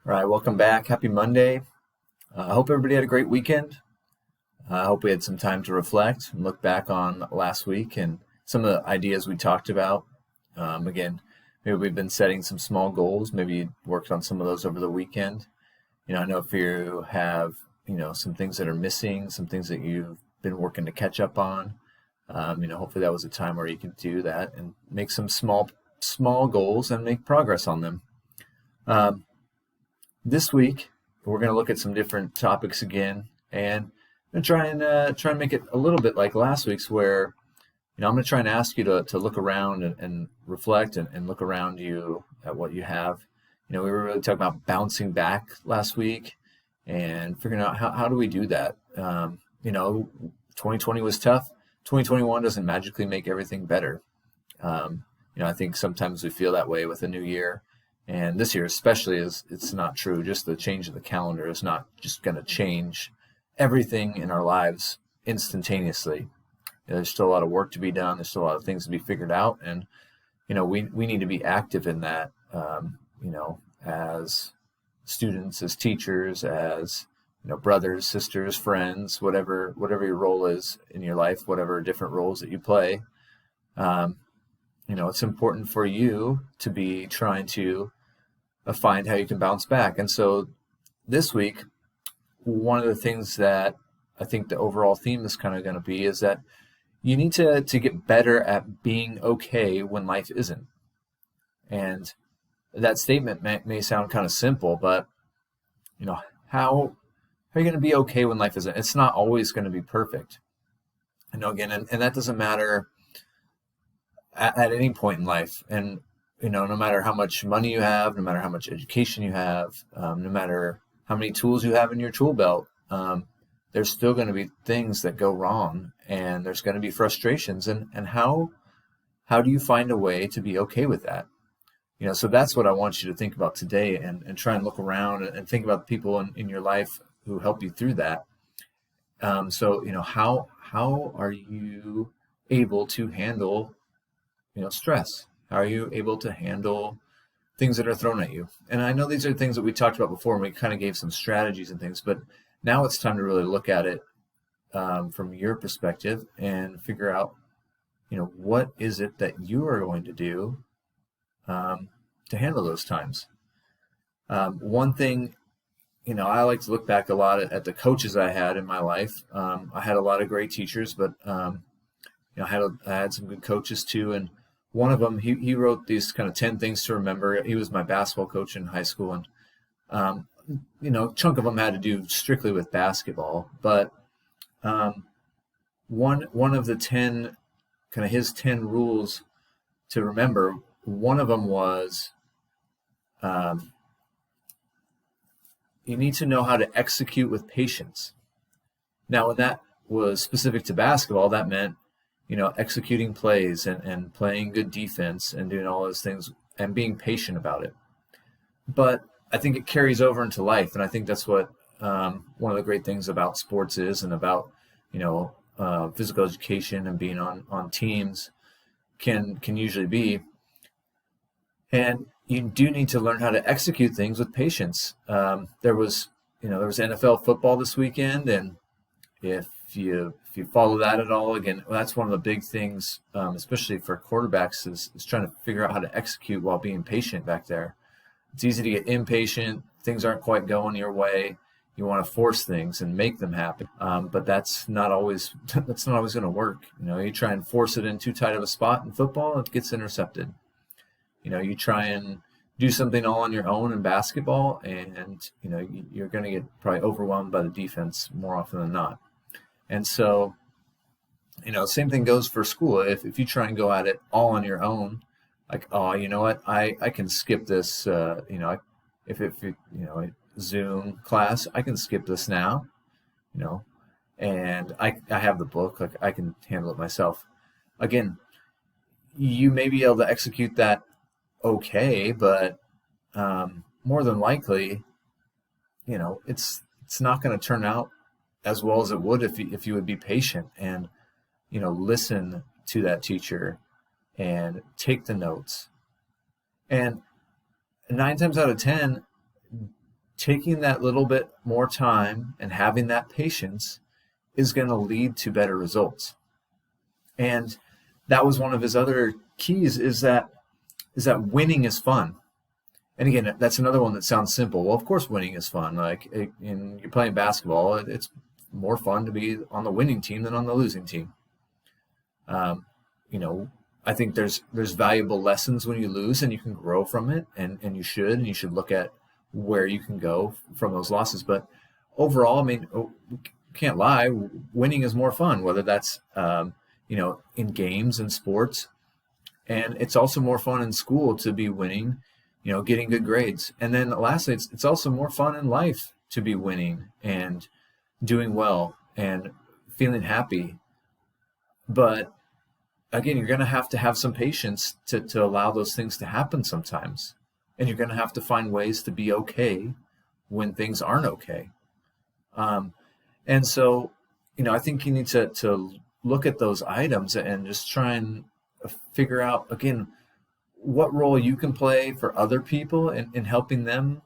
All right, welcome back. Happy Monday. I hope everybody had a great weekend. I hope we had some time to reflect and look back on last week and some of the ideas we talked about. Again, maybe we've been setting some small goals. Maybe you worked on some of those over the weekend. I know if you have, some things that are missing, some things that you've been working to catch up on. Hopefully that was a time where you can do that and make some small goals and make progress on them. This week, we're going to look at some different topics again, and I'm going to try and make it a little bit like last week's, where I'm going to try and ask you to look around and reflect and look around you at what you have. We were really talking about bouncing back last week and figuring out how do we do that. 2020 was tough. 2021 doesn't magically make everything better. I think sometimes we feel that way with a new year. And this year especially it's not true. Just the change of the calendar is not just going to change everything in our lives instantaneously. There's still a lot of work to be done. There's still a lot of things to be figured out. And, we need to be active in that, as students, as teachers, as, brothers, sisters, friends, whatever your role is in your life, whatever different roles that you play. It's important for you to be trying to find how you can bounce back. And so this week, one of the things that I think the overall theme is kind of going to be is that you need to get better at being okay when life isn't. And that statement may sound kind of simple, but how are you going to be okay when life isn't? It's not always going to be perfect. Again, and that doesn't matter at any point in life. And, no matter how much money you have, no matter how much education you have, no matter how many tools you have in your tool belt, there's still going to be things that go wrong, and there's going to be frustrations. And how do you find a way to be okay with that? So that's what I want you to think about today, and try and look around and think about the people in your life who help you through that. How are you able to handle stress? How are you able to handle things that are thrown at you? And I know these are things that we talked about before, and we kind of gave some strategies and things, but now it's time to really look at it from your perspective and figure out, what is it that you are going to do to handle those times. One thing, I like to look back a lot at the coaches I had in my life. I had a lot of great teachers, but I had some good coaches too. And one of them, he wrote these kind of 10 things to remember. He was my basketball coach in high school, and a chunk of them had to do strictly with basketball. But one of the 10, kind of his 10 rules to remember, one of them was you need to know how to execute with patience. Now, when that was specific to basketball, that meant executing plays and playing good defense and doing all those things and being patient about it. But I think it carries over into life, and I think that's what one of the great things about sports is, and about physical education and being on teams can usually be. And you do need to learn how to execute things with patience. There was NFL football this weekend, and if you follow that at all, again, that's one of the big things, especially for quarterbacks, is trying to figure out how to execute while being patient back there. It's easy to get impatient. Things aren't quite going your way. You want to force things and make them happen, but that's not always going to work. You try and force it in too tight of a spot in football, it gets intercepted. You try and do something all on your own in basketball, and you're going to get probably overwhelmed by the defense more often than not. And so, same thing goes for school. If you try and go at it all on your own, like, oh, you know what, I can skip this. If Zoom class, I can skip this now. And I have the book, like I can handle it myself. Again, you may be able to execute that okay, but more than likely, it's not going to turn out as well as it would if you would be patient and listen to that teacher and take the notes. And 9 times out of 10, taking that little bit more time and having that patience is going to lead to better results. And that was one of his other keys, is that winning is fun. And again, that's another one that sounds simple. Well, of course, winning is fun. Like you're playing basketball, it's more fun to be on the winning team than on the losing team. I think there's valuable lessons when you lose, and you can grow from it, and you should look at where you can go from those losses. But overall, I mean, can't lie, winning is more fun, whether that's in games and sports, and it's also more fun in school to be winning, getting good grades. And then lastly, it's also more fun in life to be winning and doing well and feeling happy. But again, you're going to have some patience to allow those things to happen sometimes. And you're going to have to find ways to be okay when things aren't okay. And so, I think you need to look at those items and just try and figure out, again, what role you can play for other people in helping them,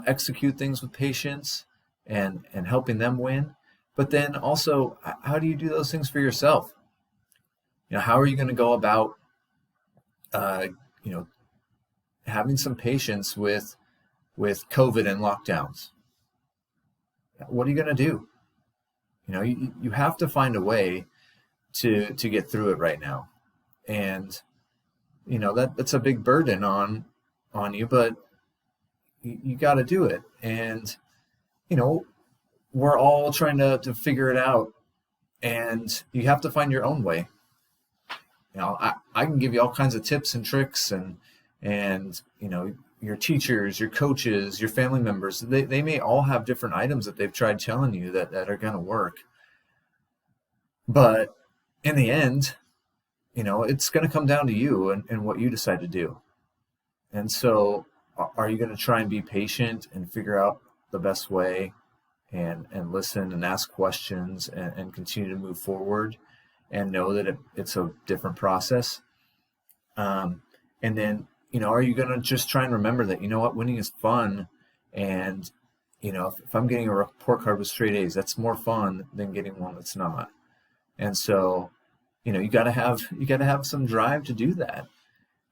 execute things with patience and helping them win. But then also, how do you do those things for yourself? How are you going to go about, having some patience with COVID and lockdowns? What are you going to do? You have to find a way to get through it right now. And, that's a big burden on you, but you got to do it. And, we're all trying to figure it out, and you have to find your own way. I can give you all kinds of tips and tricks, and your teachers, your coaches, your family members, they may all have different items that they've tried telling you that are going to work. But in the end, it's going to come down to you and what you decide to do. And so are you going to try and be patient and figure out the best way and listen and ask questions and continue to move forward and know that it's a different process? And then, are you going to just try and remember that, winning is fun. And, if I'm getting a report card with straight A's, that's more fun than getting one that's not. And so, you got to have some drive to do that.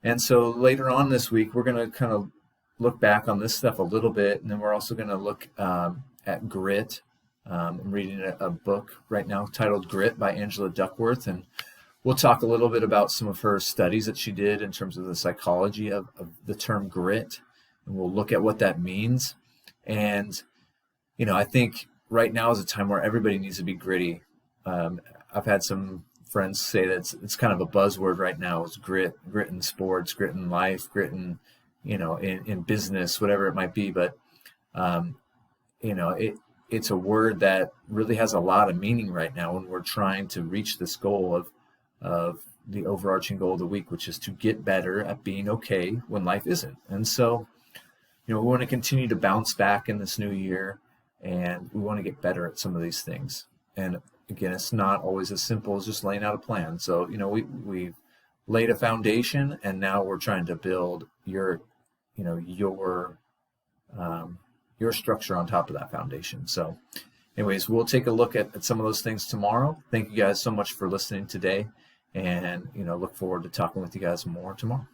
And so later on this week, we're going to kind of look back on this stuff a little bit. And then we're also going to look at grit. I'm reading a book right now titled Grit by Angela Duckworth, and we'll talk a little bit about some of her studies that she did in terms of the psychology of the term grit, and we'll look at what that means. And, I think right now is a time where everybody needs to be gritty. I've had some friends say that it's kind of a buzzword right now. It's grit in sports, grit in life, grit in, in business, whatever it might be. But, it's a word that really has a lot of meaning right now when we're trying to reach this goal of the overarching goal of the week, which is to get better at being okay when life isn't. And so, we want to continue to bounce back in this new year, and we want to get better at some of these things. And again, it's not always as simple as just laying out a plan. So, we've laid a foundation, and now we're trying to build your structure on top of that foundation. So anyways, we'll take a look at some of those things tomorrow. Thank you guys so much for listening today, and look forward to talking with you guys more tomorrow.